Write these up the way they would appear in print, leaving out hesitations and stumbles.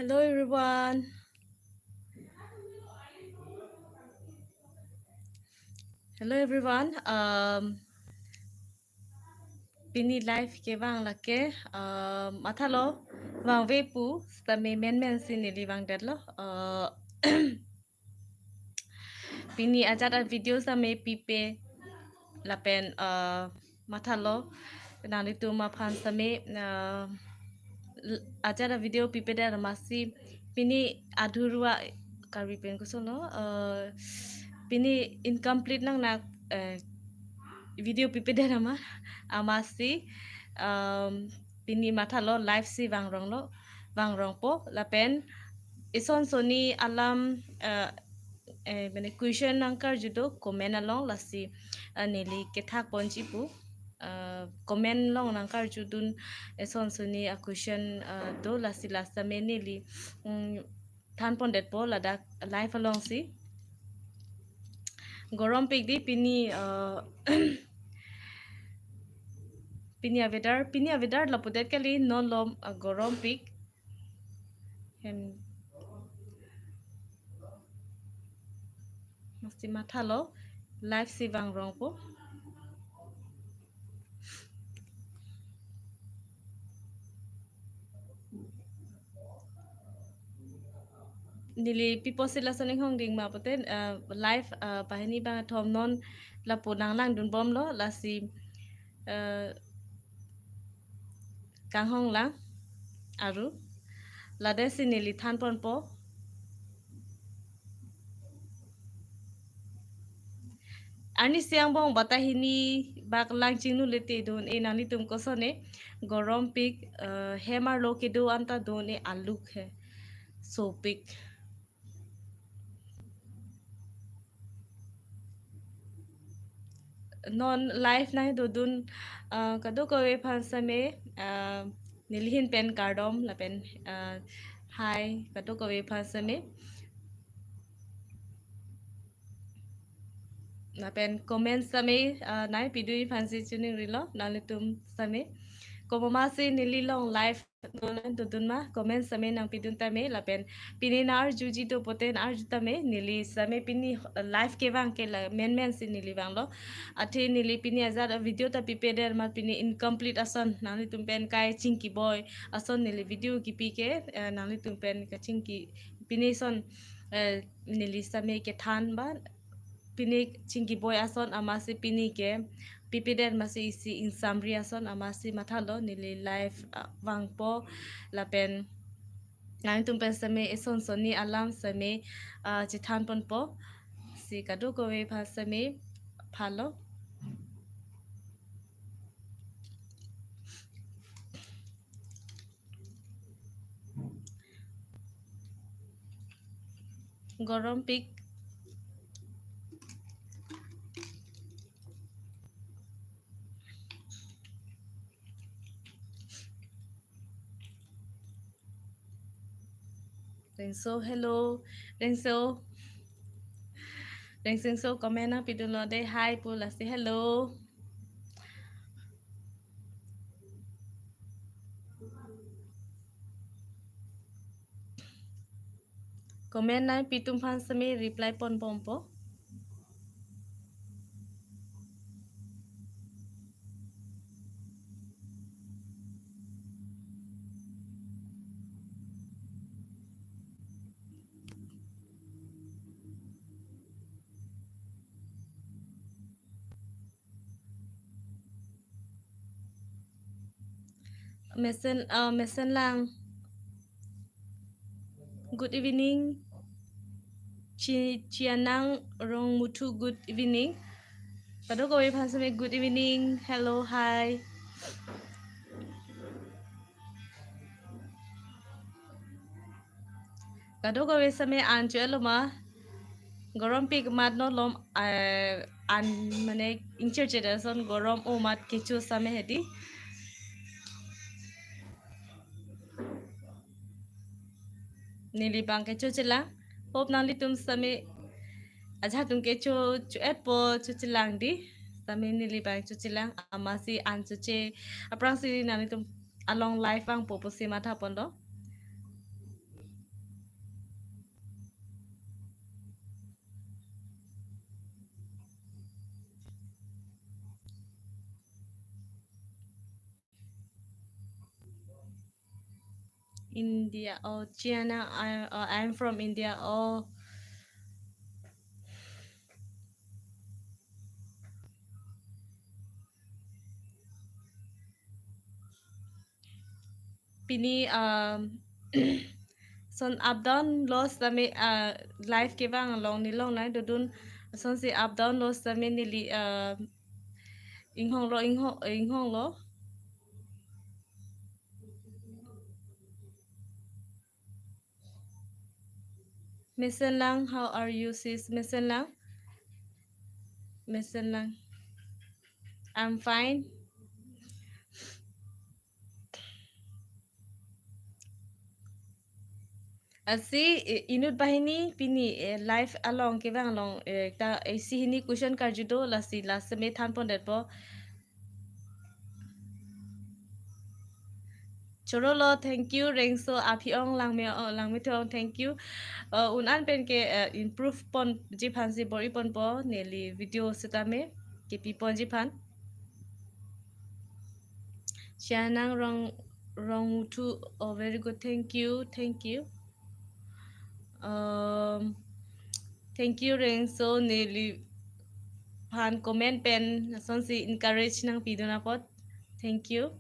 Hello everyone. Hello everyone. Pini live ke bang lake. Mathalo bang vepu. Tami men sini li bang deadlo. Pini ajara video sa me pipe lapen mathalo. Nani tu mapan sa me ajara video pipe dar masih pini adhurua karipen kusono. Pini incomplete nang nak video pipede nama amasi pini mata lo live si bang rong po lapen Eson Soni alam mene question angkar judo komen along lasi nili Kethak ponji pu komen long angkar judun Eson Soni a question do lasi lasta me nili than pon det po lada live along si gorom pik di pini Pini avedar la pudet kali no lom gorom pik hen mesti mata lo live si bang rong po nili pipo sila saning hong ding ma poten live pahini bang thom non la punang lang dun bom lo la si kang hong lang aru la de si nili than pon po ani siang bong batahini bak lang chingnu lete don e nani tum ko sone gorom pik hemar lo ke do anta don e aluk hai so pik non live nai do dun kado ko e phan same nilihin pen cardom la pen hi kado ko e phan same na pen comment same nai pidui phan si chuning rilo nalitum same ko mama se nili long live non to dun ma comment same nang pidun tame la pen pininar juji to poten ar tame nili same pini live ke bang ke la men si nili bang lo athe nili pini azar video ta pipeder ma pini incomplete ason nali tum pen kai chinki boy ason nili video ki pike nali tum pen ka chinki pini son nili same ke than ba pini chinki boy ason amasi pini ke pipeder masih isi in summary ason amasi mathalo nili live wangpo lapen nang tum pen same Eson Soni alam same chithan pon po si kadu ko we pha same phalo gorom pik Rengso hello Rengso comment na pidun lo de hi pu la si hello comment na pitum phan same reply pon pompo mesen lang good evening Chianang Rong Mutu good evening kado ko we phan same good evening hello hi kado ko we same anjelo ma gorom pik mat no lom an mane incher son gorom o mat kechu same hedi nili bang kechu chila hop nali tum same aja tum kechu chu et po chu chilang di same nili bang chu chilang amasi an chu che aprang si nani tum along life bang po si matha pondo India. Oh, Chiana, I'm from India. Oh, Pini son up down lost sami life ke bang long ni long line dudun son si up down lost sami nili ing hong lo Mesen lang, how are you sis? Mesen lang, I'm fine. Asi inut bahini pini life along ke bang long ta si hini cushion kar judo lasi last me than pon det po choro lo thank you reng so api ong lang me thong thank you un an pen ke improve pon ji phan si bori pon po neli video sitame ke pi pon ji phan Shanang wrong to oh very good thank you um thank you reng so neli phan comment pen son si encourage nang pidona pot thank you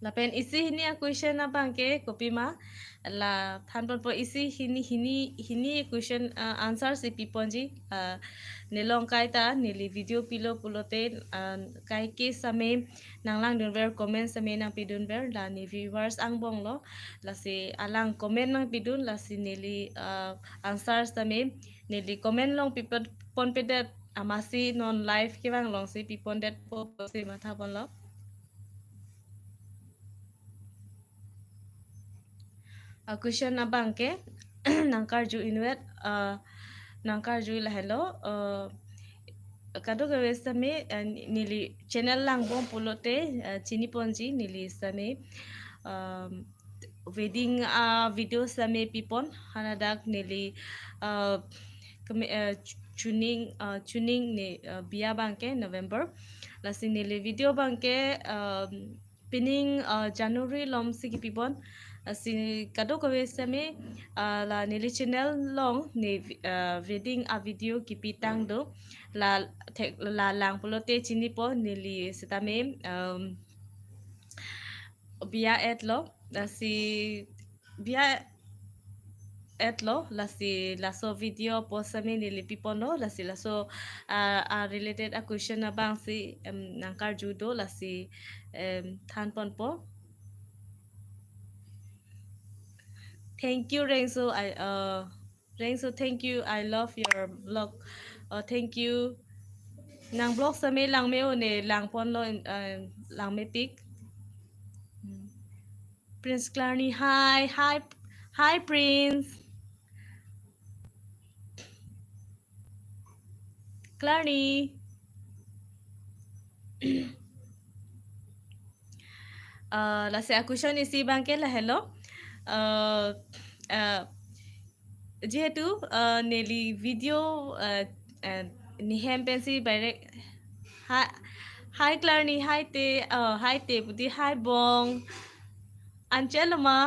la pen isi hini a question na bangke copy ma la than pon po isi hini question answer si piponji nilong kai ta nili video pilo pulote kai ke same nanglang dun ver comment same nang pidun ver la ni viewers ang bong lo la si alang comment nang pidun la si nili answer same nili comment long pipon pon pedet amasi non live ke bang long si pipon det po si matha pon lo question na bangke nangkar ju inuet nangkar ju la hello kado gawe same nili channel lang bom pulote chini ponji nili same um, wedding video same pipon hanadak nili tuning ni biya bangke November lasi nili video bangke pining January lom sigi pipon si kado kawe same la nili channel long ni wedding a video kipitang do la lang pulote chini po nili sitame biya et lo la si biya et lo la si laso video po sami nili pipono la si laso related a question na bang si nangkar judo la si than pon po thank you Rengso thank you I love your vlog thank you nang blog sami lang me ne lang pon lo lang me pic Prince Clarny hi Prince Clarny la se akushon isi bangke la hello uh, uh, যেহেতু Nelly video নিহেম পেন্সি বাইরে হাই হাই ক্লারনি হাই তে বুদি হাই bong Angelma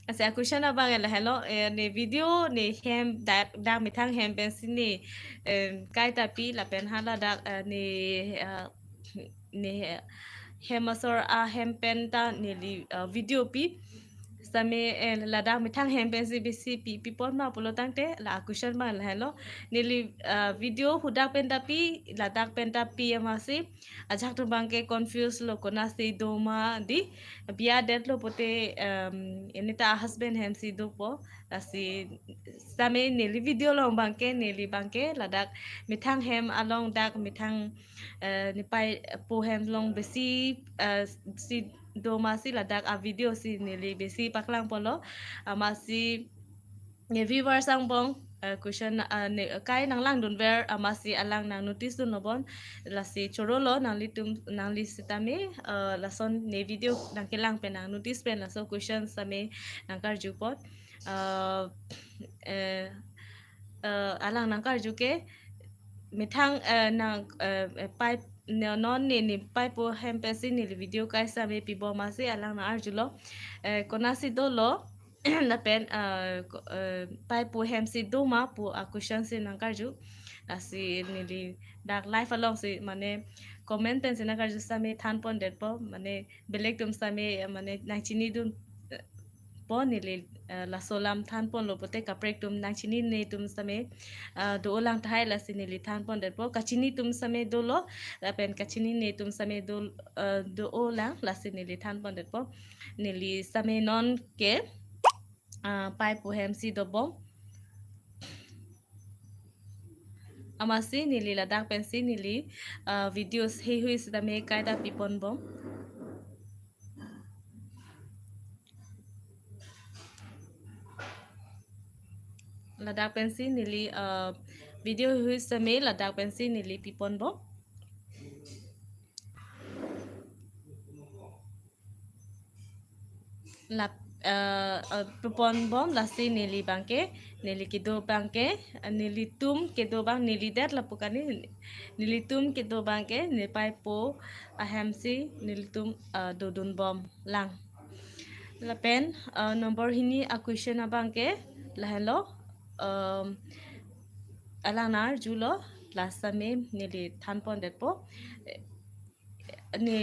ase akusha na bang la hello ne video ne hem da mitang hem pensi ne kai ta pi la pen hala da ne ne hemasor a hem pen ta ne video pi same la da mitang hem pensi bisi pi pon ma pulo tangte la akusha ma la hello nili video huda pen ta pi la dak pen ta pi amasi ajak to bangke confuse lo kona se doma di biya det lo pote enita husband hem si do po asi same nili video lo bangke ladak mithang hem along dak mithang nipai po hem long besi si do masi ladak a video si nili besi paklang polo amasi ne viewers ang bong question ne kai nang lang dun ver amasi alang nang notice dun nobon lasi chorolo nang li sitame lason ne video nang kelang pe nang notice pe laso question same nang kar jupot uh, alang nang kar juke mithang nang pai non ni pai po hem pesi ni video kai sa me pibo masi alang na arjulo konasi do lo la pen pai po hem si do ma po akushan si nang karju asi nili dak life along si mane comment pen sina karju sa me than pon det po mane belek tum sa me mane nang chini dun po nili la solam than pon lo pote kaprek tum nang chini ne tum same do lang thai la sinili than pon det po kachini tum same do lo la pen kachini ne tum same do o lang la sinili than pon det po nili same non ke pai po hem si do bom amasi nili la dak pen si nili videos he hui same kaida pipon bom ladak pensi nili video hui same ladak pensi nili pipon bo la pipon bom lasi nili bangke nili kido bangke nili tum kido bang nili det la pukani nili tum kido bangke nipai po ahamsi nili tum dodun bom lang la pen number hini a question abangke la hello alanar julo last me nili than pon det po ni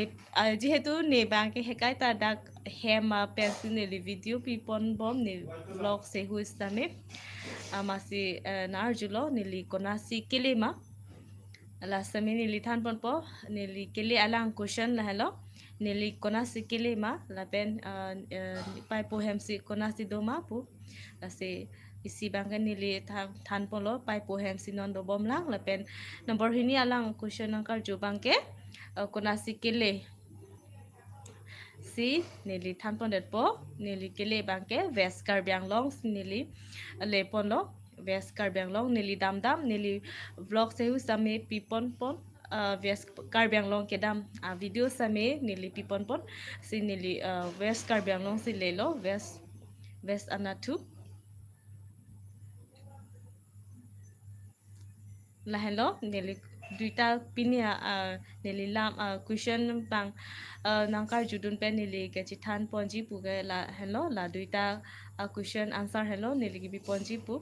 যেহেতু নি bank hekai ta dak hema pensi ni video pipon bom ni vlog se huistame amasi narjulo nili konasi kelema la sami nili than pon po nili kele alang question la hello nili konasi kelema la pen pai po hemsi konasi doma pu la se isi bangkan nili than polo pai po hemsi non do bom lang la pen number hini alang question angkar jo bangke konasi kele si nili than pon det po nili kele bangke veskar byang long nili le pon lo veskar byang long nili dam dam nili vlog se hu same pipon pon veskar byang long ke dam video same nili pipon pon si nili veskar byang long si le lo ves anatu la hello nili duita pinia nili lam question bang nangkar judun pen nili ke chithan ponji pu ke la hello la duita question answer hello nili gibi ponji pu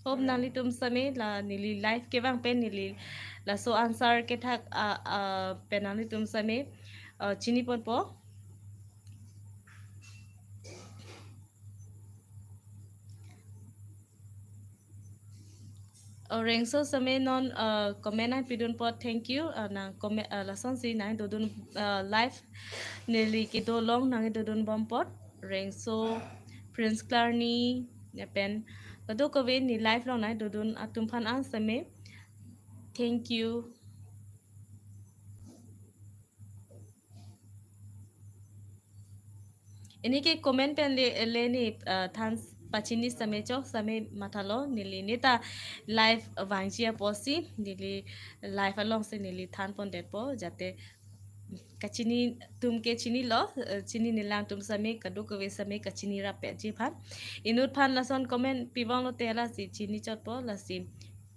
hope nali tum same la nili live ke bang pen nili la so answer ke thak penali tum same chini pon po Rengso same non comment ai pidun po thank you na comment la son si nai dodun live nili ki do long nang dodun bom pot Rengso Prince Clarny ne pen kado ko ve ni live long nai dodun atum phan an same thank you ini ke comment pen le ni than pachini same chok same mathalo nili neta live wangchia posi nili live along se nili than pon det po jate kachini tum ke chini lo chini nilang tum same kadu ko ve same kachini ra pe ji phan inut phan lason comment pibong lo tela si chini chot po la si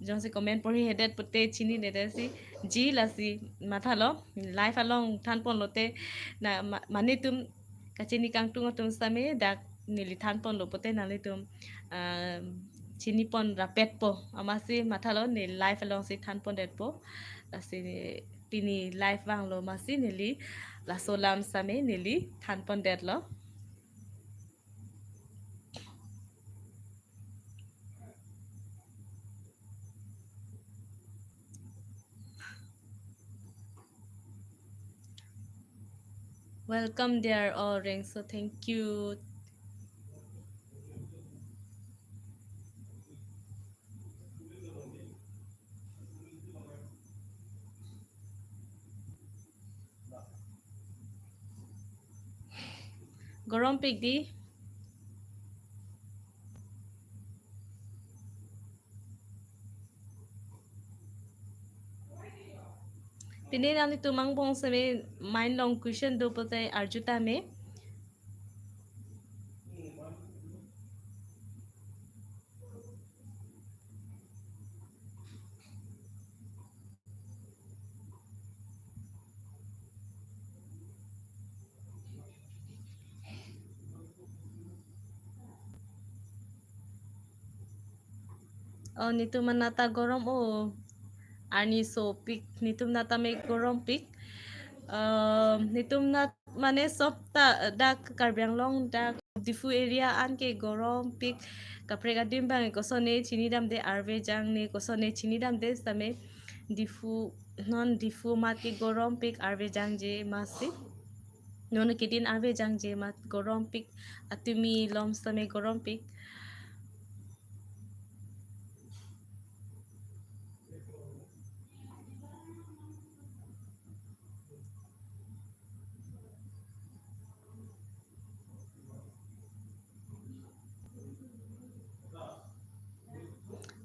jong se comment pori hedet putte chini de si ji la si mathalo live along than pon lote na mani tum kachini kang tung tum same dak nili than pon lo pote nali tum chini pon rapet po amasi mathalo ni live along si than pon det po asi pini live wang lo masi nili la solam same nili than pon det lo welcome there all ring so thank you gorom pik di pini nali tumang bong same mind long question do pote arjuta me Oh, nitum manata gorom oh. Ani so pik nitum nata me gorom pik. Nitum nat mane sop ta dak karbiang long dak difu area an ke gorom pik kapre gadim bang ko sone chini dam de arve jang ne ko sone chini dam de same difu non difu mat ke gorom pik arve jang je masi nono kidin arve jang je mat gorom pik atumi lom same gorom pik.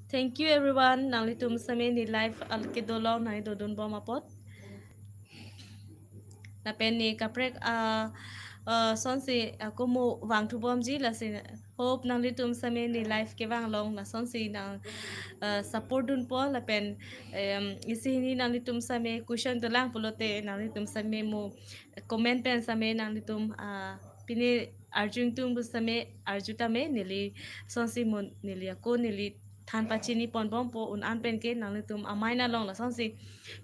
Thank you everyone. Nang litum same ni live al ke dolaw nai dodon bom apot. Na pen ni kaprek son si ako mo wang tu bom ji la sin hope nang litum same ni live ke wang long na son si nang support dun po la pen isi ni nang litum same cushion to lang pulote nang litum same mo comment pen same nang litum pini arjung tum bu same arjuta me nili son si mo nili ako nili than pachini pon bom po un an pen ke nang litum amaina long la son si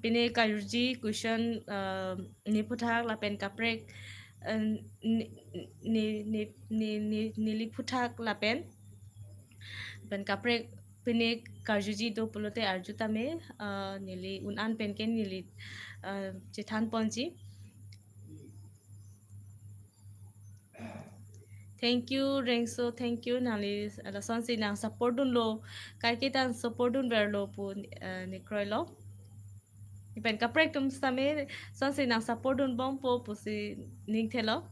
pini kayurji cushion ni puthak la pen kaprek ni li puthak la pen kaprek pini karjuji do pulote arjuta me nili un an pen ke nili chithan ponji. Thank you Rengso, thank you nali la son si nang support dun lo kai ke tan support dun ver lo pu ni kroi lo ipen kaprek tum same son si nang support dun bom po pu si ning thelo.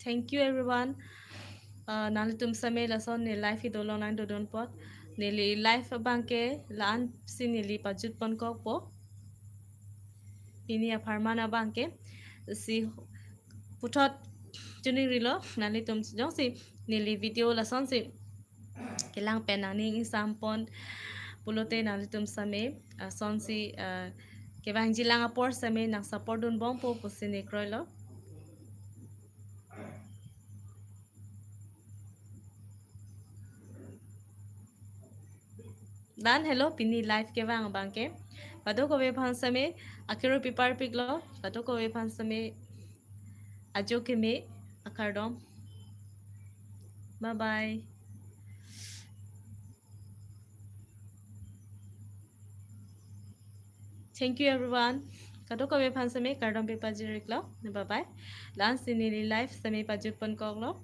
Thank you everyone. Nali tum same la son ni life do lo nang do don pot nili life bangke lan si nili pajut pon ko po ini aparmana bangke si putot juni rilo nali tum jong si nili video la son si kelang penani sampon pulote nali tum same son si ke bang jilang apor same nang support dun bom po pusini kroilo. Dan hello pini live ke bang bangke pado ko be phan same akiro pipar piklo pado ko be phan same ajo ke me akardom. Bye bye. Thank you everyone. Kado ko be phan same kardom pe pajiriklo. Bye bye. Lan sini live same pajut pon koklo.